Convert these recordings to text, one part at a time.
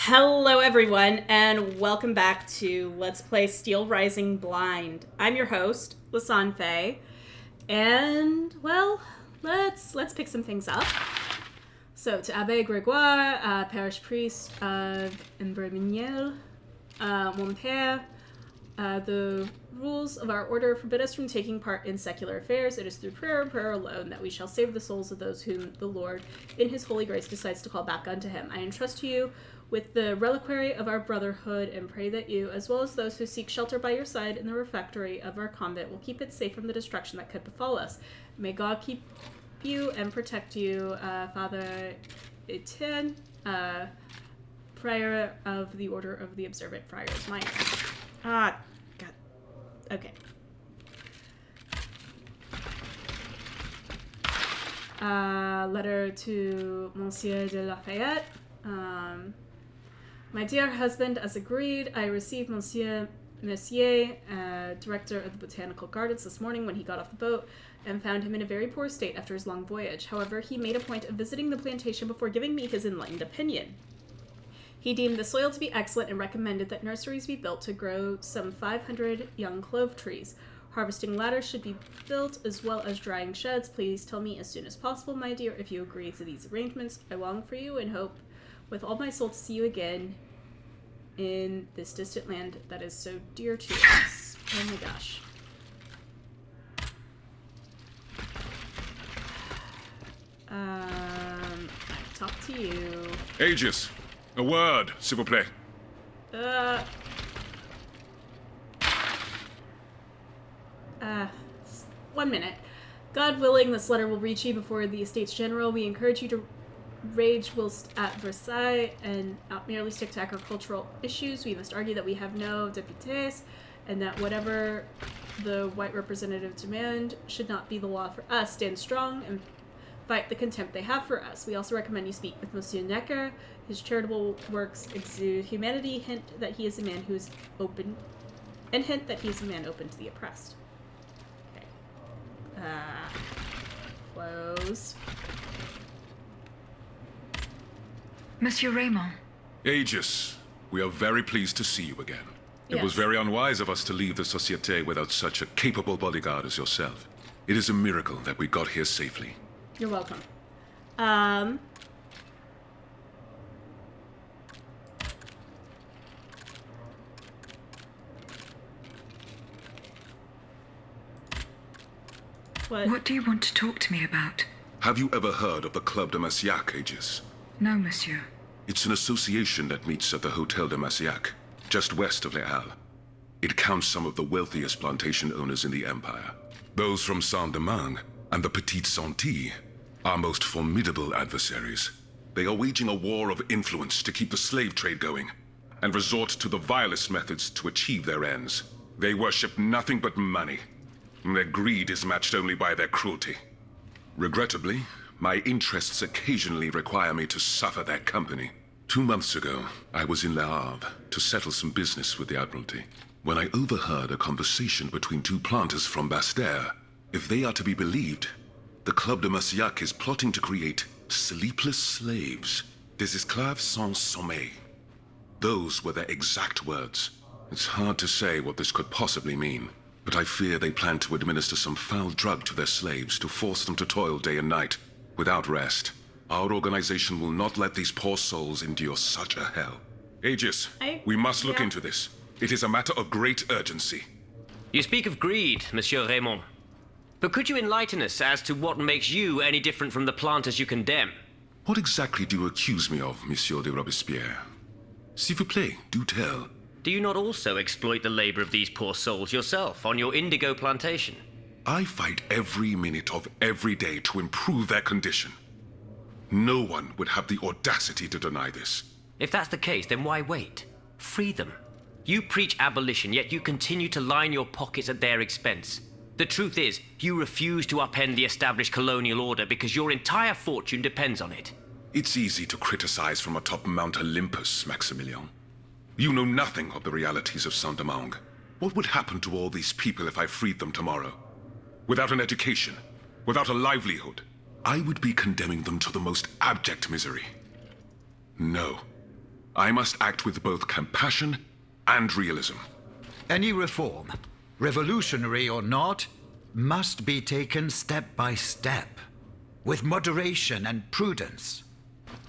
Hello everyone, and welcome back to Let's Play Steelrising Blind. I'm your host, Lasan Faye, and, well, let's pick some things up. So, to Abbé Grégoire, parish priest of Embremeniel, mon père, the rules of our order forbid us from taking part in secular affairs. It is through prayer and prayer alone that we shall save the souls of those whom the Lord, in his holy grace, decides to call back unto him. I entrust to you with the reliquary of our brotherhood, and pray that you, as well as those who seek shelter by your side in the refectory of our convent, will keep it safe from the destruction that could befall us. May God keep you and protect you, Father Etienne, Prior of the Order of the Observant Friars Minor. God. Okay. Letter to Monsieur de Lafayette. My dear husband, as agreed, I received Monsieur Mercier, director of the Botanical Gardens, this morning when he got off the boat, and found him in a very poor state after his long voyage. However, he made a point of visiting the plantation before giving me his enlightened opinion. He deemed the soil to be excellent and recommended that nurseries be built to grow some 500 young clove trees. Harvesting ladders should be built, as well as drying sheds. Please tell me as soon as possible, my dear, if you agree to these arrangements. I long for you and hope with all my soul to see you again in this distant land that is so dear to us. Oh my gosh. Talk to you. Aegis, a word, s'il vous plaît. 1 minute. God willing, this letter will reach you before the Estates General. We encourage you to rage whilst at Versailles and not merely stick to agricultural issues. We must argue that we have no députés and that whatever the white representative demand should not be the law for us. Stand strong and fight the contempt they have for us. We also recommend you speak with Monsieur Necker. His charitable works exude humanity. Hint that he is a man who is open, and hint that he is a man open to the oppressed. Okay. Close. Monsieur Raymond. Aegis, we are very pleased to see you again. It was very unwise of us to leave the Société without such a capable bodyguard as yourself. It is a miracle that we got here safely. You're welcome. What do you want to talk to me about? Have you ever heard of the Club de Massiac, Aegis? No, monsieur. It's an association that meets at the Hotel de Massiac, just west of Les Halles. It counts some of the wealthiest plantation owners in the Empire. Those from Saint-Domingue and the Petite Santilles, our most formidable adversaries. They are waging a war of influence to keep the slave trade going, and resort to the vilest methods to achieve their ends. They worship nothing but money. Their greed is matched only by their cruelty. Regrettably, my interests occasionally require me to suffer their company. 2 months ago, I was in Le Havre to settle some business with the Admiralty, when I overheard a conversation between two planters from Basse-Terre. If they are to be believed, the Club de Massiac is plotting to create sleepless slaves, des esclaves sans sommeil. Those were their exact words. It's hard to say what this could possibly mean, but I fear they plan to administer some foul drug to their slaves to force them to toil day and night, without rest. Our organization will not let these poor souls endure such a hell. Aegis, we must look into this. It is a matter of great urgency. You speak of greed, Monsieur Raymond. But could you enlighten us as to what makes you any different from the planters you condemn? What exactly do you accuse me of, Monsieur de Robespierre? S'il vous plaît, do tell. Do you not also exploit the labor of these poor souls yourself on your indigo plantation? I fight every minute of every day to improve their condition. No one would have the audacity to deny this. If that's the case, then why wait? Free them. You preach abolition, yet you continue to line your pockets at their expense. The truth is, you refuse to upend the established colonial order because your entire fortune depends on it. It's easy to criticize from atop Mount Olympus, Maximilian. You know nothing of the realities of Saint-Domingue. What would happen to all these people if I freed them tomorrow? Without an education, without a livelihood, I would be condemning them to the most abject misery. No, I must act with both compassion and realism. Any reform, revolutionary or not, must be taken step by step, with moderation and prudence.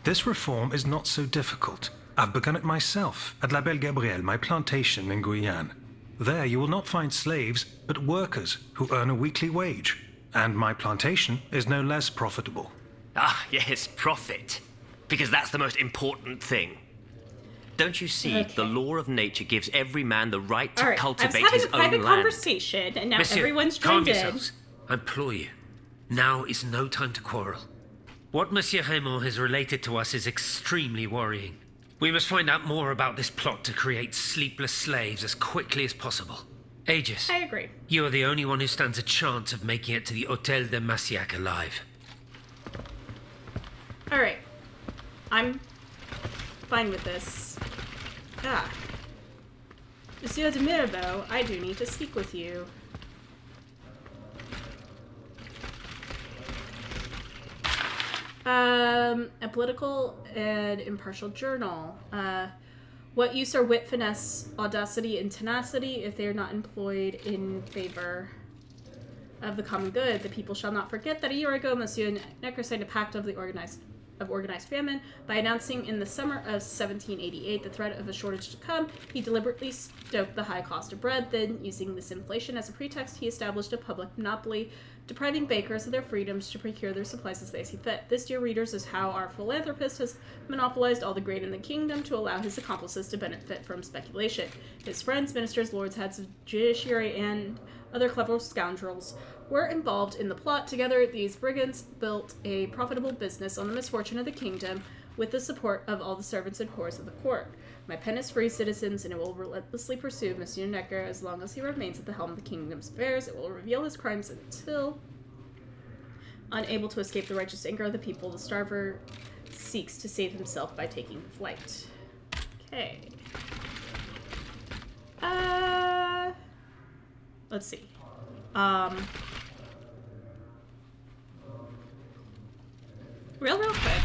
This reform is not so difficult. I've begun it myself at La Belle Gabrielle, my plantation in Guyane. There you will not find slaves, but workers who earn a weekly wage. And my plantation is no less profitable. Ah, yes, profit. Because that's the most important thing. Don't you see, Okay. the law of nature gives every man the right to All right, cultivate I was his having a private own land. conversation, and now Monsieur, everyone's calm joined in. yourselves. I implore you. Now is no time to quarrel. What Monsieur Raymond has related to us is extremely worrying. We must find out more about this plot to create sleepless slaves as quickly as possible. Aegis, I agree. you are the only one who stands a chance of making it to the Hôtel de Massiac alive. All right, I'm fine with this. Ah, Monsieur de Mirabeau, I do need to speak with you. A political and impartial journal. What use are wit, finesse, audacity, and tenacity if they are not employed in favor of the common good? The people shall not forget that a year ago, Monsieur Necker signed a pact of organized famine by announcing in the summer of 1788 the threat of a shortage to come. He deliberately stoked the high cost of bread. Then, using this inflation as a pretext, he established a public monopoly, depriving bakers of their freedoms to procure their supplies as they see fit. This, dear readers, is how our philanthropist has monopolized all the grain in the kingdom to allow his accomplices to benefit from speculation. His friends, ministers, lords, heads of judiciary, and other clever scoundrels were involved in the plot. Together, these brigands built a profitable business on the misfortune of the kingdom with the support of all the servants and whores of the court. My pen is free, citizens, and it will relentlessly pursue Monsieur Necker as long as he remains at the helm of the kingdom's affairs. It will reveal his crimes until, unable to escape the righteous anger of the people, the starver seeks to save himself by taking flight. Okay. Let's see. Real quick.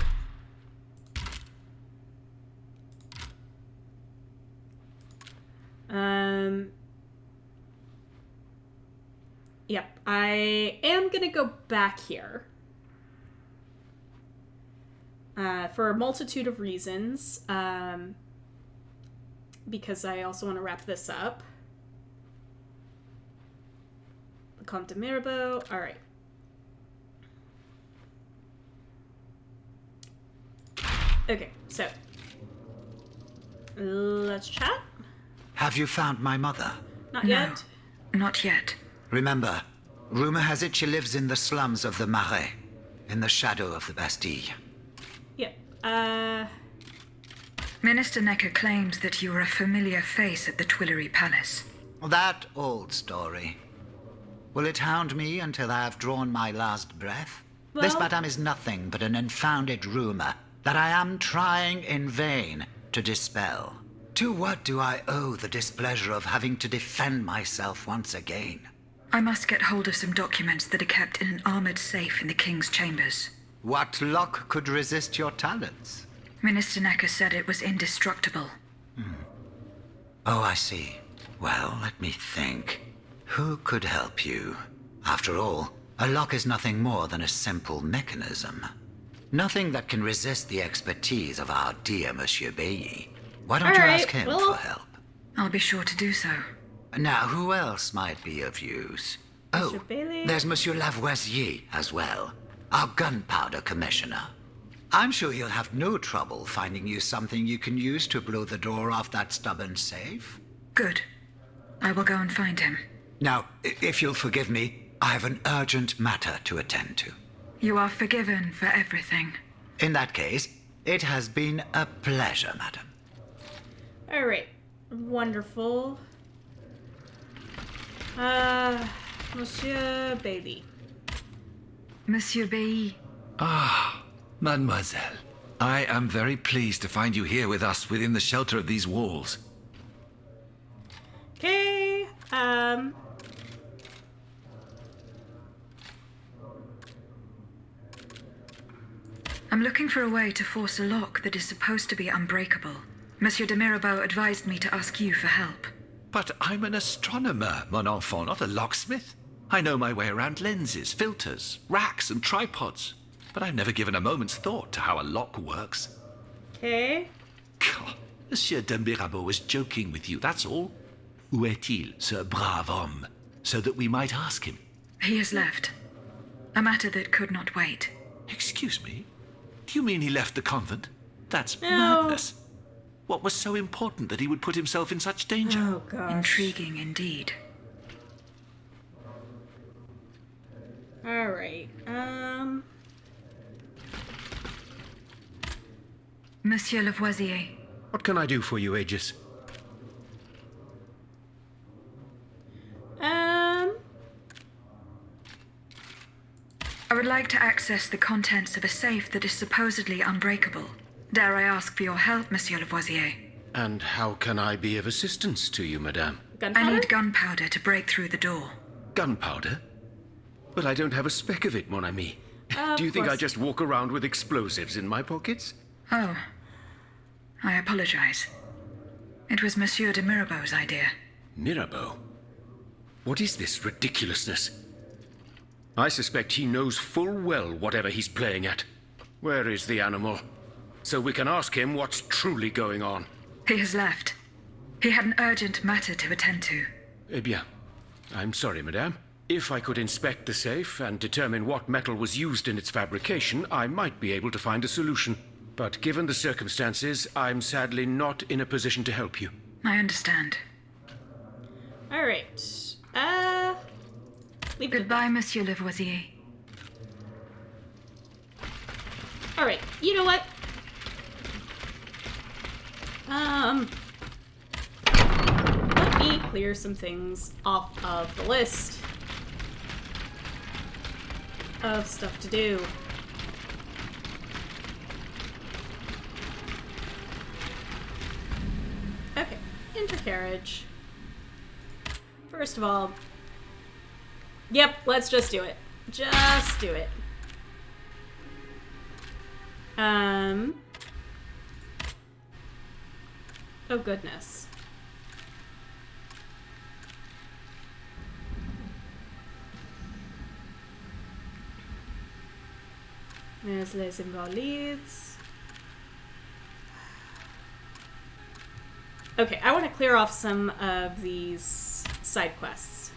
Yep, I am gonna go back here. For a multitude of reasons. Because I also want to wrap this up. The Comte de Mirabeau. Alright. Okay, so. Let's chat. Have you found my mother? Not No, yet. not yet. Remember, rumor has it she lives in the slums of the Marais, in the shadow of the Bastille. Yep. Minister Necker claims that you are a familiar face at the Tuileries Palace. That old story. Will it hound me until I have drawn my last breath? This, Well- madame, is nothing but an unfounded rumor that I am trying in vain to dispel. To what do I owe the displeasure of having to defend myself once again? I must get hold of some documents that are kept in an armored safe in the king's chambers. What luck could resist your talents? Minister Necker said it was indestructible. Oh, I see. Well, let me think. Who could help you? After all, a lock is nothing more than a simple mechanism. Nothing that can resist the expertise of our dear Monsieur Bailly. Why don't you All right, ask him well- for help? I'll be sure to do so. Now, who else might be of use? Monsieur Oh, Bailly. there's Monsieur Lavoisier as well, our gunpowder commissioner. I'm sure he'll have no trouble finding you something you can use to blow the door off that stubborn safe. Good. I will go and find him. Now, if you'll forgive me, I have an urgent matter to attend to. You are forgiven for everything. In that case, it has been a pleasure, madam. Alright. Wonderful. Monsieur Bailly. Monsieur Bailly, Mademoiselle, I am very pleased to find you here with us within the shelter of these walls. Okay. I'm looking for a way to force a lock that is supposed to be unbreakable. Monsieur de Mirabeau advised me to ask you for help. But I'm an astronomer, mon enfant, not a locksmith. I know my way around lenses, filters, racks, and tripods. But I've never given a moment's thought to how a lock works. Okay. God, Monsieur de Mirabeau was joking with you, that's all. Où est-il, ce brave homme? So that we might ask him. He has left. A matter that could not wait. Excuse me? Do you mean he left the convent? That's No. madness. What was so important that he would put himself in such danger? Oh, gosh. Intriguing indeed. All right. Monsieur Lavoisier, What can I do for you, Aegis? I would like to access the contents of a safe that is supposedly unbreakable. Dare I ask for your help, Monsieur Lavoisier? And how can I be of assistance to you, madame? Gunpowder? I need gunpowder to break through the door. Gunpowder? But I don't have a speck of it, mon ami. Of Do you think I course. just walk around with explosives in my pockets? Oh. I apologize. It was Monsieur de Mirabeau's idea. Mirabeau? What is this ridiculousness? I suspect he knows full well whatever he's playing at. Where is the animal? So we can ask him what's truly going on. He has left. He had an urgent matter to attend to. Eh bien, I'm sorry, madame. If I could inspect the safe and determine what metal was used in its fabrication, I might be able to find a solution. But given the circumstances, I'm sadly not in a position to help you. I understand. All right. Leave it. Goodbye, Monsieur Lavoisier. All right. You know what? Let me clear some things off of the list of stuff to do. Okay, intercarriage. First of all, yep, let's just do it. Just do it. Oh goodness. There's Les Invalides. Okay, I want to clear off some of these side quests.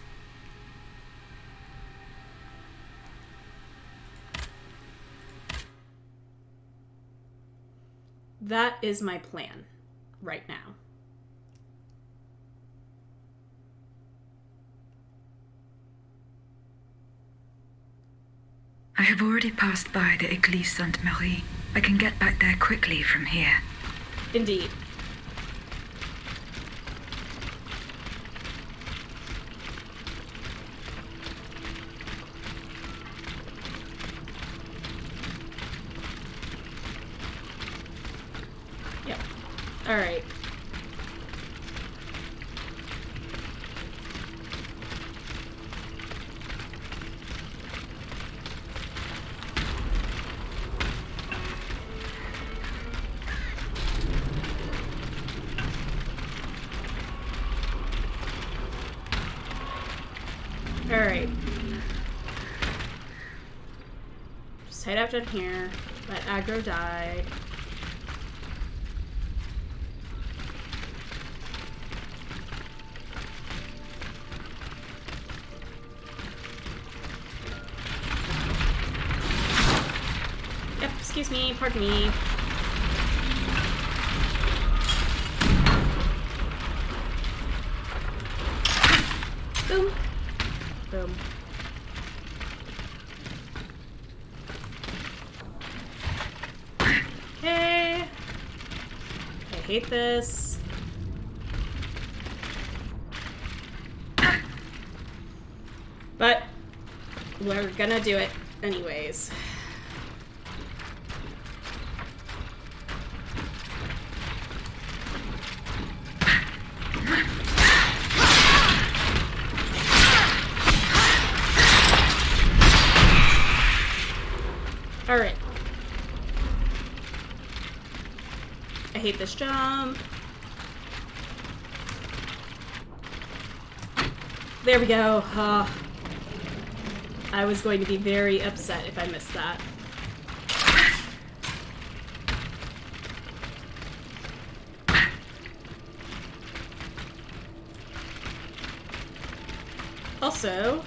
That is my plan right now. I have already passed by the Église Sainte-Marie. I can get back there quickly from here. Indeed. Yep. All right. Alright. Just head out down here. Let aggro die. Yep, excuse me, pardon me. Boom. Boom. Okay. I hate this. But we're gonna do it anyways. Alright. I hate this jump. There we go. I was going to be very upset if I missed that. Also,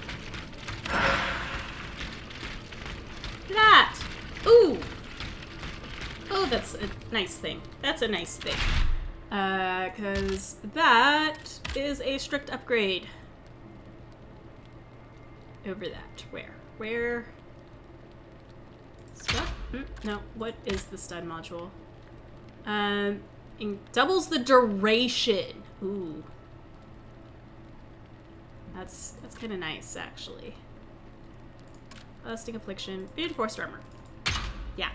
that! Ooh! Oh, that's a nice thing. That's a nice thing. Because that is a strict upgrade. Over that. Where? Stun? No, what is the stun module? It doubles the duration. Ooh. That's kind of nice, actually. Lasting affliction. Reinforced armor. Yeah.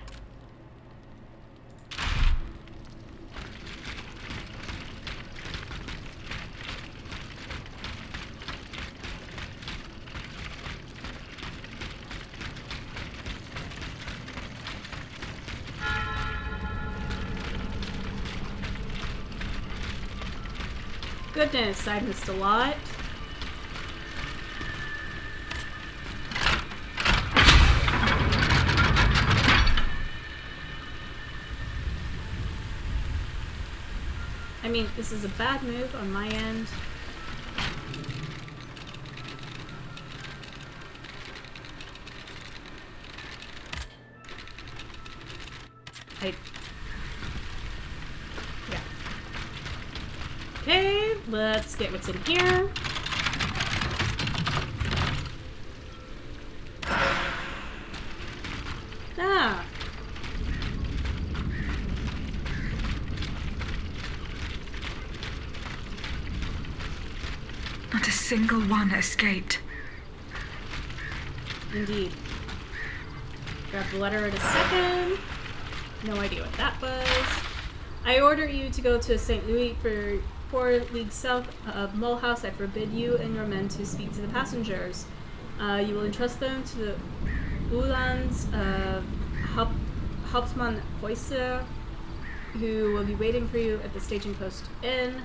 Goodness, I missed a lot. I mean, this is a bad move on my end. Yeah. Okay, let's get what's in here. Ah. Not a single one escaped. Indeed. Grab the letter in a second. No idea what that was. I order you to go to St. Louis for 4 leagues south of Mulhouse. I forbid you and your men to speak to the passengers. You will entrust them to the Uhlans Hauptmann Häuser, who will be waiting for you at the staging post Inn,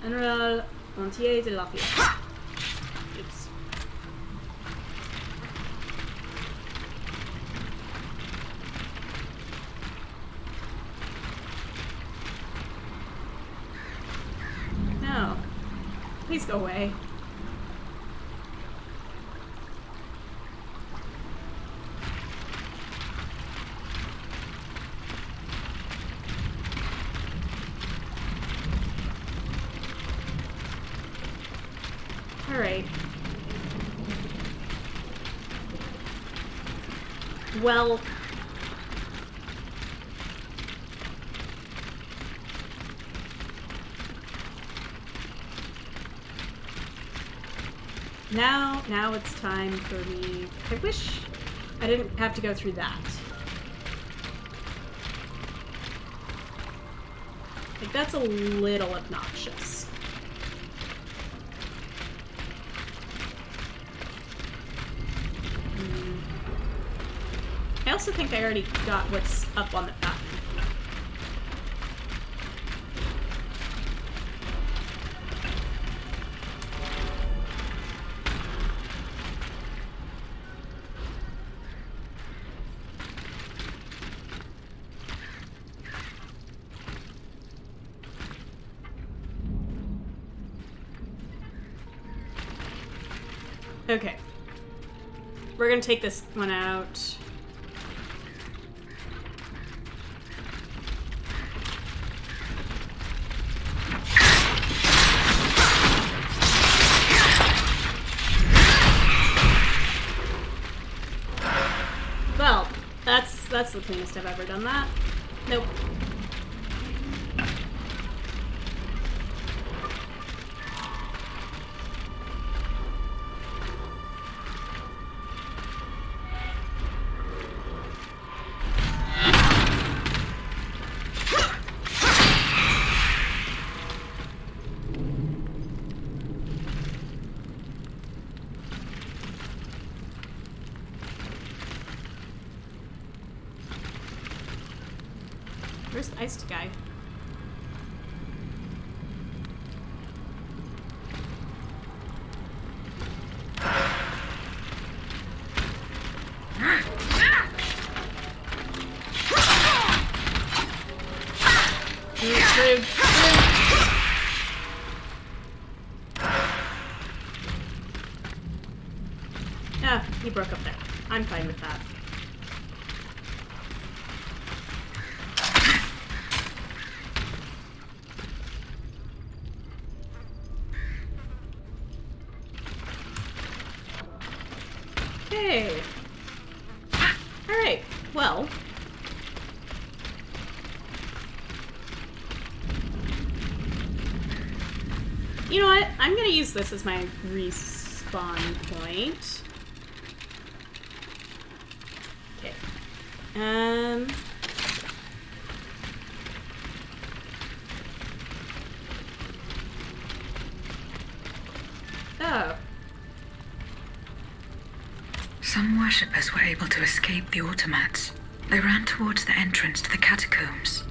General Montier de Lafayette. Oops. No. Please go away. Alright. Well... Now it's time for me... I wish I didn't have to go through that. Like, that's a little obnoxious. I also think I already got what's up on the back. Okay. We're gonna take this one out. Well, that's the cleanest I've ever done that. Nope. Where's the iced guy? Ah, he broke up there. I'm fine with that. Okay. Alright, well. You know what? I'm gonna use this as my respawn point. Okay. Oh. Some worshippers were able to escape the automats. They ran towards the entrance to the catacombs.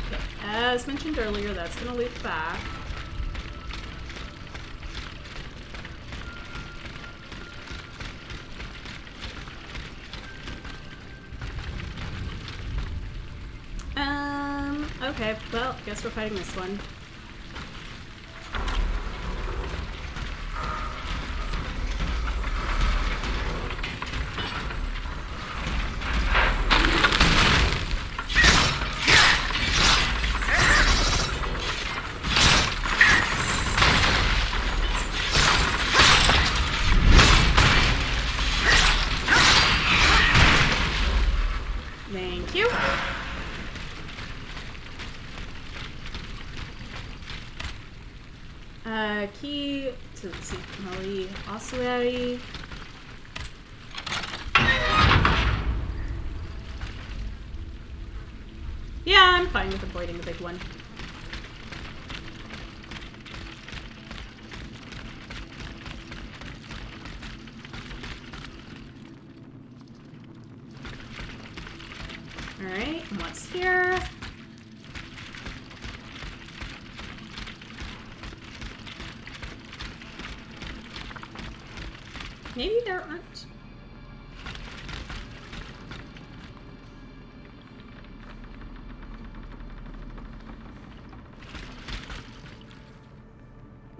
Okay. As mentioned earlier, that's gonna loop back. Okay, well, guess we're fighting this one. Thank you. Key to the Mali ossuary. Yeah, I'm fine with avoiding the big one. Alright, and what's here? Maybe there aren't.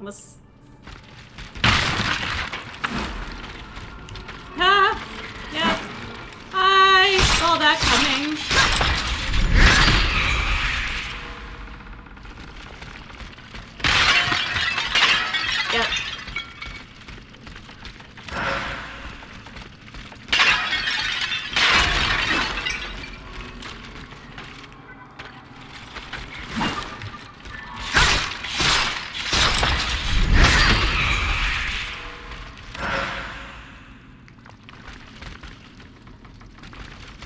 Let's... Ah! Yep. I saw that coming. Yep.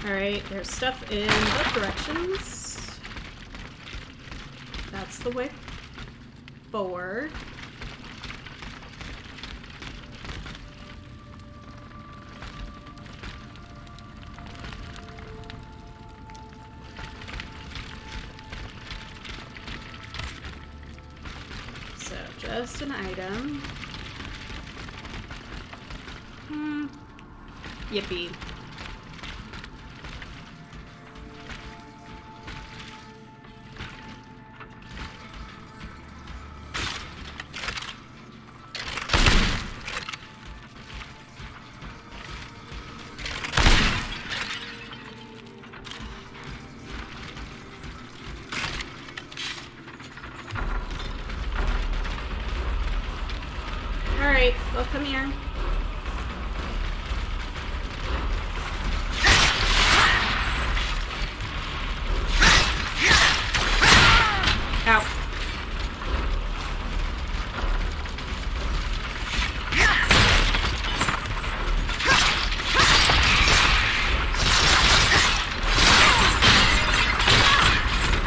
Alright, there's stuff in both directions. That's the way forward. So, just an item. Yippee. Alright, well, come here. Ow.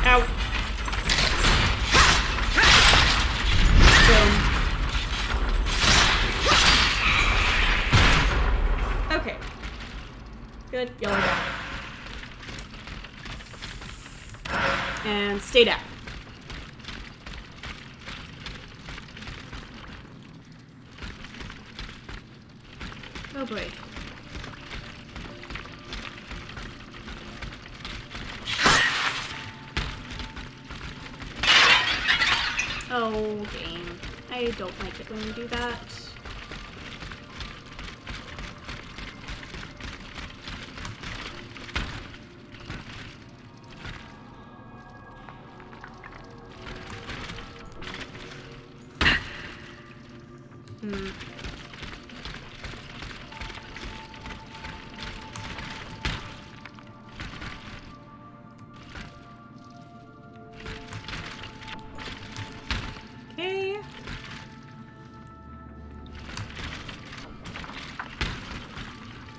Ow. Boom. Okay. Good. Yellow down. And stay down. Oh boy. Oh, game. I don't like it when you do that. Okay.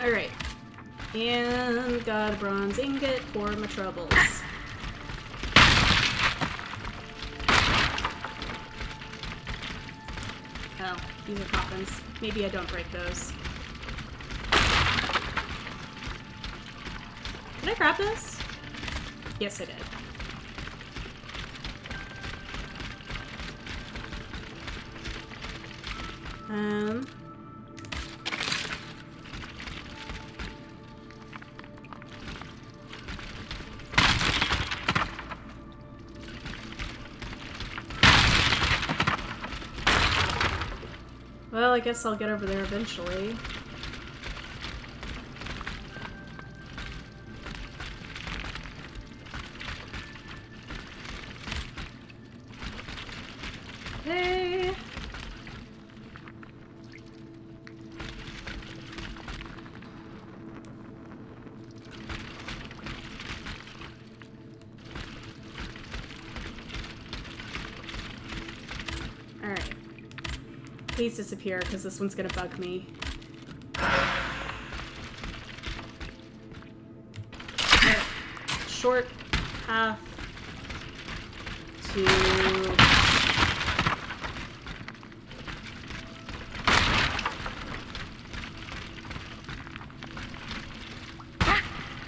Alright. And got a bronze ingot for my troubles. Oh, these are coffins. Maybe I don't break those. Did I grab this? Yes, I did. Well, I guess I'll get over there eventually. Okay. Alright. Please disappear, because this one's gonna bug me. Short path to...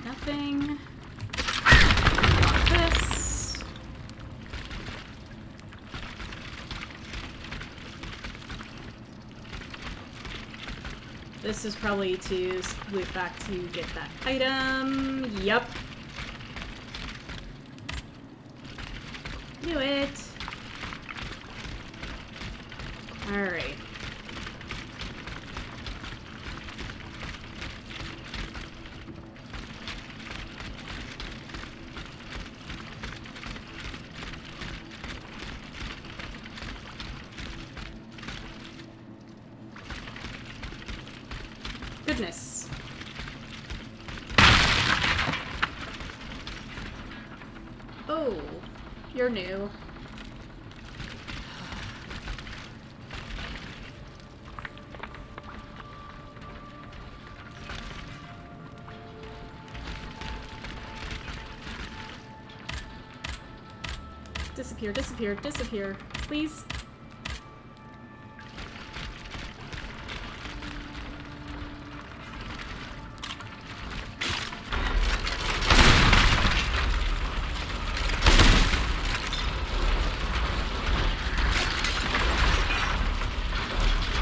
Nothing. This. This is probably to loop back to get that item. Yup. Knew it. Alright. Goodness. Oh, you're new. Disappear, disappear, disappear, please.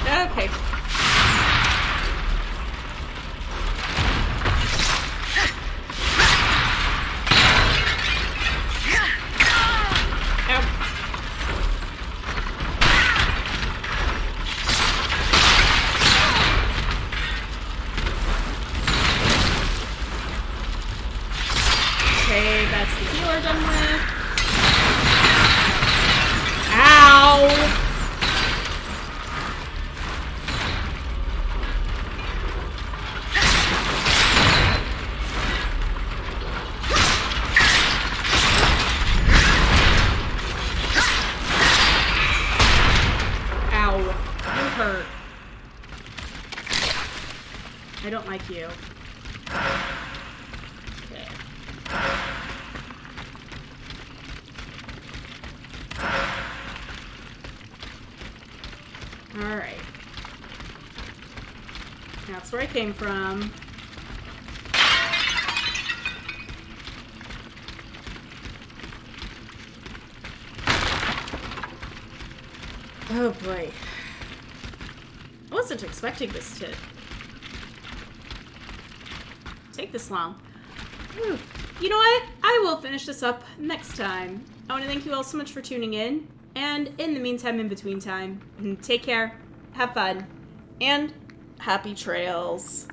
Okay. Okay, that's the healer done with. Ow! Ow. You hurt. I don't like you. Okay. Alright. That's where I came from. Oh boy. I wasn't expecting this to take this long. Whew. You know what? I will finish this up next time. I want to thank you all so much for tuning in. And in the meantime, in between time, take care, have fun, and happy trails.